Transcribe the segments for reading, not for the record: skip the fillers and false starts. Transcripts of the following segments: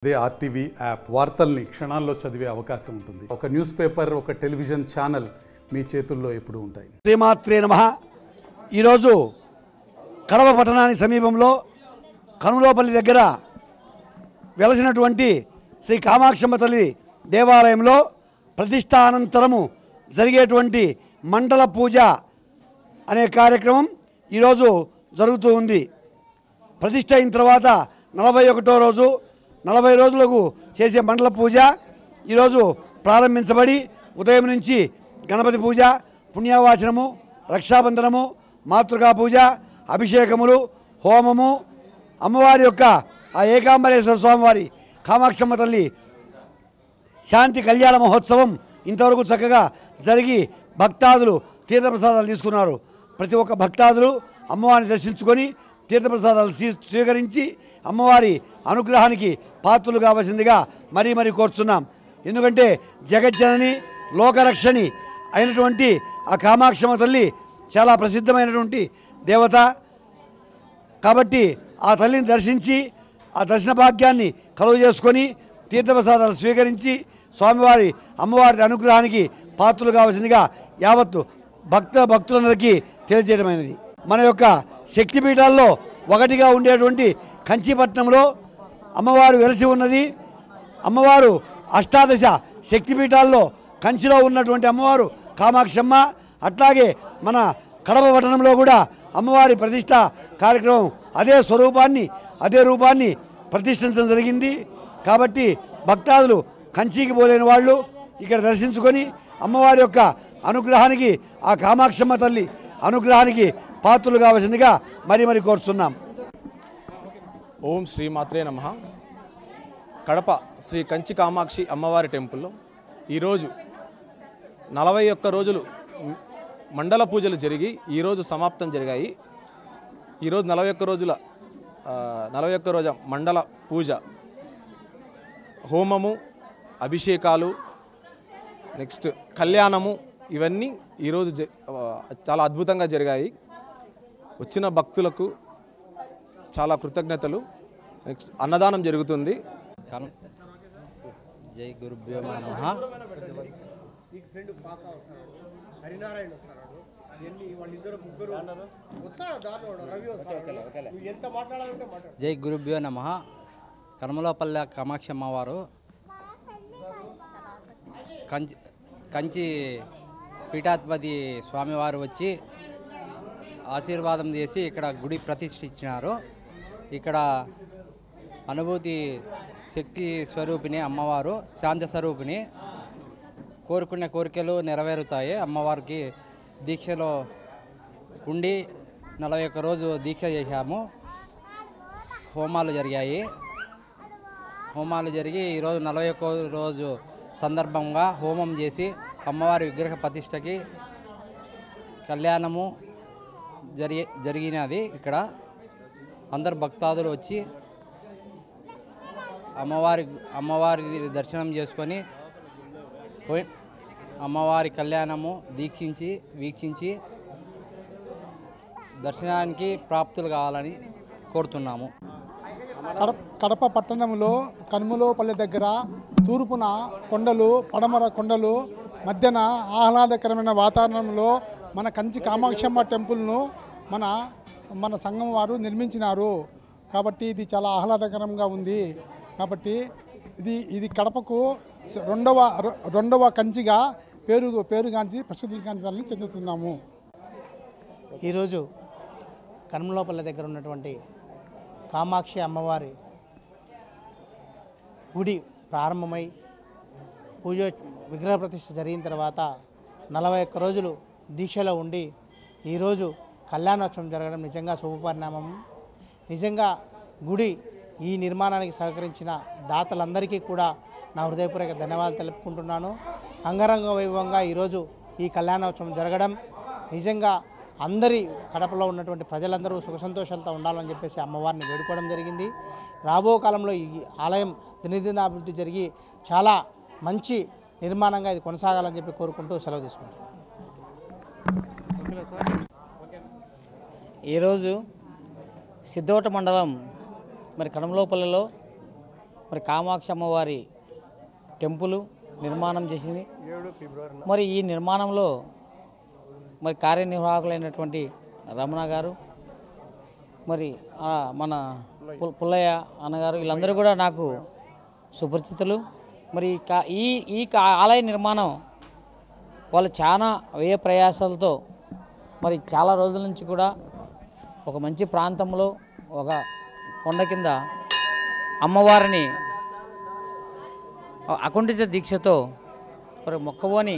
అదే RTV app వార్తల్ని క్షణాల్లో చదివే అవకాశం ఉంటుంది. ఒక న్యూస్ పేపర్, ఒక టెలివిజన్ ఛానల్ మీ చేతుల్లో ఎప్పుడూ ఉంటాయి. శ్రీమాత్రే నమః. ఈరోజు కడప పట్టణానికి సమీపంలో కనుమలపల్లి దగ్గర వెలసినటువంటి శ్రీ కామాక్షమ్మ తల్లి దేవాలయంలో ప్రతిష్టానంతరము జరిగేటువంటి మండల పూజ అనే కార్యక్రమం ఈరోజు జరుగుతూ ఉంది. ప్రతిష్ట అయిన తర్వాత 41వ రోజు 40 రోజులకు చేసే మండల పూజ ఈరోజు ప్రారంభించబడి ఉదయం నుంచి గణపతి పూజ, పుణ్యవాచనము, రక్షాబంధనము, మాతృకా పూజ, అభిషేకములు, హోమము, అమ్మవారి యొక్క ఆ ఏకాంబరేశ్వర స్వామివారి కామాక్షమ్మ తల్లి శాంతి కళ్యాణ మహోత్సవం ఇంతవరకు చక్కగా జరిగి భక్తాదులు తీర్థప్రసాదాలు తీసుకున్నారు. ప్రతి ఒక్క భక్తాదులు అమ్మవారిని దర్శించుకొని తీర్థప్రసాదాలు స్వీకరించి అమ్మవారి అనుగ్రహానికి పాత్రలు కావాల్సిందిగా మరీ కోరుచున్నాం. ఎందుకంటే జగజ్జనని లోకరక్షణి అయినటువంటి ఆ కామాక్షమ్మ తల్లి చాలా ప్రసిద్ధమైనటువంటి దేవత. కాబట్టి ఆ తల్లిని దర్శించి ఆ దర్శన భాగ్యాన్ని కలుగు చేసుకొని తీర్థప్రసాదాలు స్వీకరించి స్వామివారి అమ్మవారి అనుగ్రహానికి పాత్రలు కావాల్సిందిగా యావత్తు భక్తులందరికీ తెలియజేయడమైనది. మన యొక్క శక్తిపీఠాల్లో ఒకటిగా ఉండేటువంటి కంచిపట్నంలో అమ్మవారు వెలసి ఉన్నది. అమ్మవారు అష్టాదశ శక్తిపీఠాల్లో కంచిలో ఉన్నటువంటి అమ్మవారు కామాక్షమ్మ. అట్లాగే మన కడప పట్టణంలో కూడా అమ్మవారి ప్రతిష్ట కార్యక్రమం అదే రూపాన్ని ప్రతిష్ఠించడం జరిగింది. కాబట్టి భక్తాదులు కంచికి పోలేని వాళ్ళు ఇక్కడ దర్శించుకొని అమ్మవారి యొక్క అనుగ్రహానికి, ఆ కామాక్షమ్మ తల్లి అనుగ్రహానికి పాత్రలు కావాల్సిందిగా మరీ కోరుచున్నాం. ఓం శ్రీమాత్రే నమః. కడప శ్రీ కంచి కామాక్షి అమ్మవారి టెంపుల్లో ఈరోజు 41 రోజులు మండల పూజలు జరిగి ఈరోజు సమాప్తం జరిగాయి. ఈరోజు 41 రోజు మండల పూజ, హోమము, అభిషేకాలు, నెక్స్ట్ కళ్యాణము, ఇవన్నీ ఈరోజు చాలా అద్భుతంగా జరిగాయి. వచ్చిన భక్తులకు చాలా కృతజ్ఞతలు. నెక్స్ట్ అన్నదానం జరుగుతుంది. జై గురుభ్యో నమః. జై గురుభ్యో నమః. కనుమలపల్లి కామాక్షి అమ్మవారు కంచి పీఠాధిపతి స్వామివారు వచ్చి ఆశీర్వాదం చేసి ఇక్కడ గుడి ప్రతిష్ఠించినారు. ఇక్కడ అనుభూతి శక్తి స్వరూపిణి అమ్మవారు, శాంత స్వరూపిణి. కోరుకునే కోరికలు నెరవేరుతాయి. అమ్మవారికి దీక్షలో ఉండి 41 రోజు దీక్ష చేశాము. హోమాలు జరిగి ఈరోజు 41 రోజు సందర్భంగా హోమం చేసి అమ్మవారి విగ్రహ ప్రతిష్టకి కళ్యాణము జరిగినది. ఇక్కడ అందరు భక్తాదులు వచ్చి అమ్మవారి దర్శనం చేసుకొని అమ్మవారి కళ్యాణము వీక్షించి దర్శనానికి ప్రాప్తులు కావాలని కోరుతున్నాము. కడప పట్టణంలో కనుమలపల్లి దగ్గర తూర్పున కొండలు, పడమర కొండలు మధ్యన ఆహ్లాదకరమైన వాతావరణంలో మన కంచి కామాక్షమ్మ టెంపుల్ను మన సంఘం వారు నిర్మించినారు. కాబట్టి ఇది చాలా ఆహ్లాదకరంగా ఉంది. కాబట్టి ఇది కడపకు రెండవ కంచిగా పేరుగాంచి ప్రసిద్ధిగాంచాలని చెందుతున్నాము. ఈరోజు కనుమలపల్లి దగ్గర ఉన్నటువంటి కామాక్షి అమ్మవారి గుడి ప్రారంభమై విగ్రహ ప్రతిష్ఠ జరిగిన తర్వాత 41 రోజులు దీక్షలో ఉండి ఈరోజు కళ్యాణోత్సవం జరగడం నిజంగా శుభపరిణామం. నిజంగా గుడి ఈ నిర్మాణానికి సహకరించిన దాతలందరికీ కూడా నా హృదయపూర్వక ధన్యవాదాలు తెలుపుకుంటున్నాను. అంగరంగ వైభవంగా ఈరోజు ఈ కళ్యాణోత్సవం జరగడం నిజంగా అందరి కడపలో ఉన్నటువంటి ప్రజలందరూ సుఖ సంతోషాలతో ఉండాలని చెప్పేసి అమ్మవారిని వేడుకోవడం జరిగింది. రాబో కాలంలో ఈ ఆలయం దినదినాభివృద్ధి జరిగి చాలా మంచి నిర్మాణంగా ఇది కొనసాగాలని చెప్పి కోరుకుంటూ సెలవు తీసుకుంటాం. ఈరోజు సిద్ధోట మండలం కనుమలపల్లిలో మరి కామాక్షి అమ్మవారి టెంపుల్ నిర్మాణం చేసింది. మరి ఈ నిర్మాణంలో మరి కార్యనిర్వాహకులైనటువంటి రమణ గారు, మరి మన పుల్లయ్య అన్నగారు, వీళ్ళందరూ కూడా నాకు సుపరిచితులు. మరి ఈ ఆలయ నిర్మాణం వాళ్ళు చాలా వ్యయ ప్రయాసాలతో మరి చాలా రోజుల నుంచి కూడా ఒక మంచి ప్రాంతంలో ఒక కొండ కింద అమ్మవారిని అకుంఠిత దీక్షతో మరి మొక్కవోని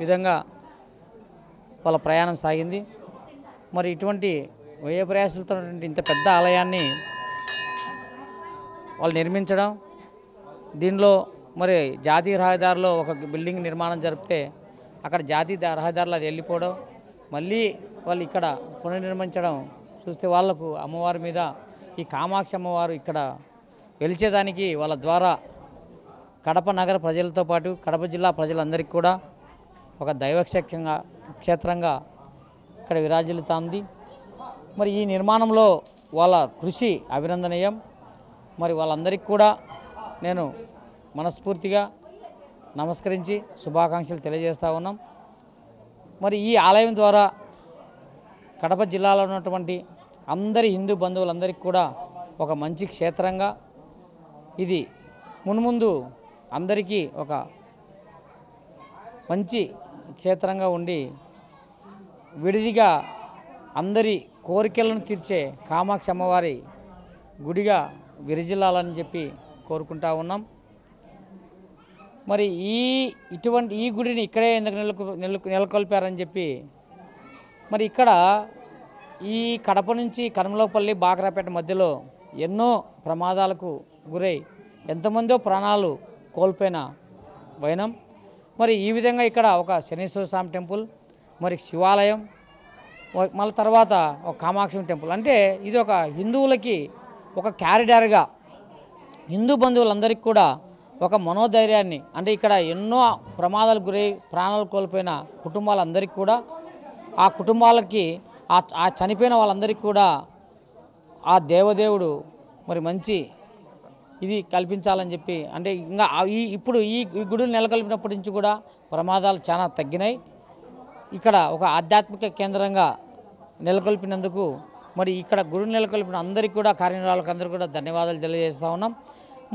విధంగా వాళ్ళ ప్రయాణం సాగింది. మరి ఇటువంటి వ్యయ ప్రయాసాలతో ఇంత పెద్ద ఆలయాన్ని వాళ్ళు నిర్మించడం, దీనిలో మరి జాతీయ రహదారిలో ఒక బిల్డింగ్ నిర్మాణం జరిపితే అక్కడ జాతీయ రహదారిలో అది వెళ్ళిపోవడం, మళ్ళీ వాళ్ళు ఇక్కడ పునర్నిర్మించడం చూస్తే వాళ్లకు అమ్మవారి మీద ఈ కామాక్షి అమ్మవారు ఇక్కడ వెలిచేదానికి వాళ్ళ ద్వారా కడప నగర ప్రజలతో పాటు కడప జిల్లా ప్రజలందరికీ కూడా ఒక క్షేత్రంగా ఇక్కడ విరాజిల్లుతోంది. మరి ఈ నిర్మాణంలో వాళ్ళ కృషి అభినందనీయం. మరి వాళ్ళందరికీ కూడా నేను మనస్ఫూర్తిగా నమస్కరించి శుభాకాంక్షలు తెలియజేస్తూ ఉన్నాం. మరి ఈ ఆలయం ద్వారా కడప జిల్లాలో ఉన్నటువంటి అందరి హిందూ బంధువులందరికీ కూడా ఒక మంచి క్షేత్రంగా ఇది మున్ముందు అందరికీ ఒక మంచి క్షేత్రంగా ఉండి విడిదిగా అందరి కోరికలను తీర్చే కామాక్షి అమ్మవారి గుడిగా విరజిల్లాలని చెప్పి కోరుకుంటా ఉన్నాం. మరి ఈ గుడిని ఇక్కడే ఎందుకు నెలకొల్పారని చెప్పి మరి ఇక్కడ ఈ కడప నుంచి కనుమలపల్లి బాగ్రాపేట మధ్యలో ఎన్నో ప్రమాదాలకు గురై ఎంతమందో ప్రాణాలు కోల్పోయిన వైనం. మరి ఈ విధంగా ఇక్కడ ఒక శనీశ్వర స్వామి టెంపుల్, మరి శివాలయం, మళ్ళీ తర్వాత ఒక కామాక్షి టెంపుల్, అంటే ఇది ఒక హిందువులకి ఒక క్యారిడార్గా హిందూ బంధువులందరికీ కూడా ఒక మనోధైర్యాన్ని, అంటే ఇక్కడ ఎన్నో ప్రమాదాలకు గురై ప్రాణాలు కోల్పోయిన కుటుంబాలందరికీ కూడా ఆ కుటుంబాలకి ఆ చనిపోయిన వాళ్ళందరికీ కూడా ఆ దేవదేవుడు మరి మంచి ఇది కల్పించాలని చెప్పి, అంటే ఇంకా ఇప్పుడు ఈ గుడులు నెలకొల్పినప్పటి నుంచి కూడా ప్రమాదాలు చాలా తగ్గినాయి. ఇక్కడ ఒక ఆధ్యాత్మిక కేంద్రంగా నెలకొల్పినందుకు మరి ఇక్కడ గుడి నెలకొల్పిన అందరికీ కూడా కార్యనిర్వాహకులకు అందరికీ కూడా ధన్యవాదాలు తెలియజేస్తూ ఉన్నాం.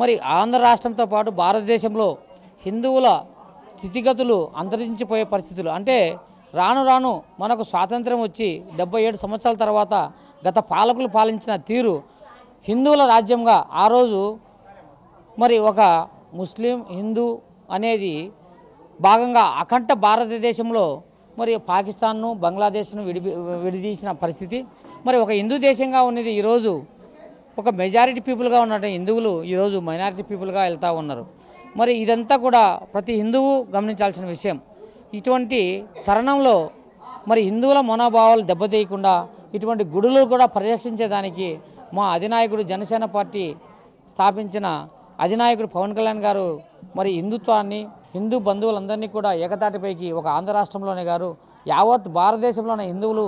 మరి ఆంధ్ర రాష్ట్రంతో పాటు భారతదేశంలో హిందువుల స్థితిగతులు అంతరించిపోయే పరిస్థితులు, అంటే రాను రాను మనకు స్వాతంత్రం వచ్చి 77 సంవత్సరాల తర్వాత గత పాలకులు పాలించిన తీరు హిందువుల రాజ్యంగా ఆ రోజు మరి ఒక ముస్లిం హిందూ అనేది భాగంగా అఖండ భారతదేశంలో మరి పాకిస్తాన్ను బంగ్లాదేశ్ను విడిదీసిన పరిస్థితి. మరి ఒక హిందూ దేశంగా ఉన్నది ఈరోజు ఒక మెజారిటీ పీపుల్గా ఉన్న హిందువులు ఈరోజు మైనారిటీ పీపుల్గా వెళ్తూ ఉన్నారు. మరి ఇదంతా కూడా ప్రతి హిందువు గమనించాల్సిన విషయం. ఇటువంటి తరుణంలో మరి హిందువుల మనోభావాలు దెబ్బతీయకుండా ఇటువంటి గుడులు కూడా పరిరక్షించేదానికి మా అధినాయకుడు జనసేన పార్టీ స్థాపించిన అధినాయకుడు పవన్ కళ్యాణ్ గారు మరి హిందుత్వాన్ని, హిందూ బంధువులందరినీ కూడా ఏకతాటిపైకి ఒక ఆంధ్ర రాష్ట్రంలోనే గారు యావత్ భారతదేశంలో ఉన్న హిందువులు,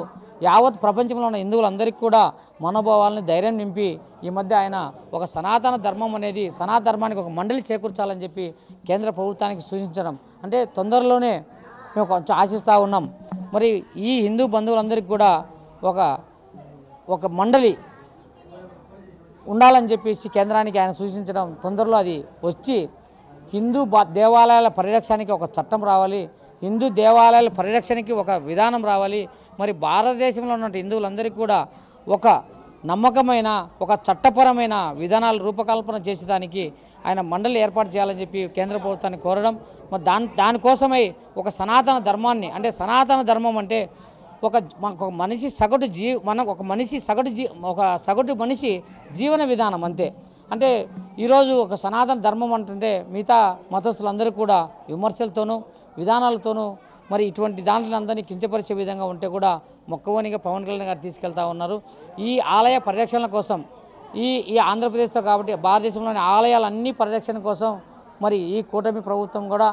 యావత్ ప్రపంచంలో ఉన్న హిందువులందరికీ కూడా మనోభావాలని ధైర్యం నింపి ఈ మధ్య ఆయన ఒక సనాతన ధర్మం అనేది, సనాతన ధర్మానికి ఒక మండలి చేకూర్చాలని చెప్పి కేంద్ర ప్రభుత్వానికి సూచించడం, అంటే తొందరలోనే మేము కొంచెం ఆశిస్తూ ఉన్నాం. మరి ఈ హిందూ బంధువులందరికీ కూడా ఒక మండలి ఉండాలని చెప్పేసి కేంద్రానికి ఆయన సూచించడం, తొందరలో అది వచ్చి హిందూ దేవాలయాల పరిరక్షణకి ఒక చట్టం రావాలి, హిందూ దేవాలయాల పరిరక్షణకి ఒక విధానం రావాలి. మరి భారతదేశంలో ఉన్న హిందువులందరికీ కూడా ఒక నమ్మకమైన ఒక చట్టపరమైన విధానాలు రూపకల్పన చేసేదానికి ఆయన మండలి ఏర్పాటు చేయాలని చెప్పి కేంద్ర ప్రభుత్వాన్ని కోరడం. మరి దానికోసమై ఒక సనాతన ధర్మాన్ని, అంటే సనాతన ధర్మం అంటే ఒక మనిషి సగటు సగటు మనిషి జీవన విధానం అంతే. అంటే ఈరోజు ఒక సనాతన ధర్మం అంటుంటే మిగతా మతస్థులందరూ కూడా విమర్శలతోనూ విధానాలతోనూ మరి ఇటువంటి దాంట్లో అందరినీ కించపరిచే విధంగా ఉంటే కూడా మొక్కవోనిగా పవన్ కళ్యాణ్ గారు తీసుకెళ్తా ఉన్నారు. ఈ ఆలయ పరిరక్షణ కోసం ఈ ఆంధ్రప్రదేశ్తో కాబట్టి భారతదేశంలోని ఆలయాలన్నీ పరిరక్షణ కోసం మరి ఈ కూటమి ప్రభుత్వం కూడా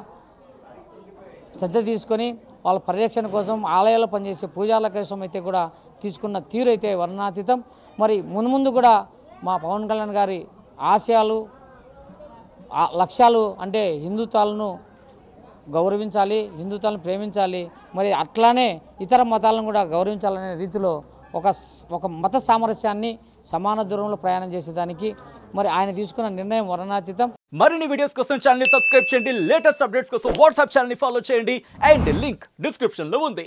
శ్రద్ధ తీసుకొని వాళ్ళ పరిరక్షణ కోసం ఆలయాల్లో పనిచేసే పూజారుల కోసం అయితే కూడా తీసుకున్న తీరు అయితే వర్ణనాతీతం. మరి మున్ముందు కూడా మా పవన్ కళ్యాణ్ గారి ఆశయాలు లక్ష్యాలు అంటే హిందుత్వాలను గౌరవించాలి, హిందుత్వాలను ప్రేమించాలి, మరి అట్లానే ఇతర మతాలను కూడా గౌరవించాలనే రీతిలో ఒక మత సామరస్యాన్ని సమాన దూరంలో ప్రయాణం చేసేదానికి మరి ఆయన తీసుకున్న నిర్ణయం వర్ణనాతీతం. మరిన్ని వీడియోస్ కోసం ఛానల్ ని సబ్స్క్రైబ్ చేయండి, లేటెస్ట్ అప్డేట్స్ కోసం వాట్సాప్ ఛానల్ ని ఫాలో చేయండి అండ్ లింక్ డిస్క్రిప్షన్ లో ఉంది.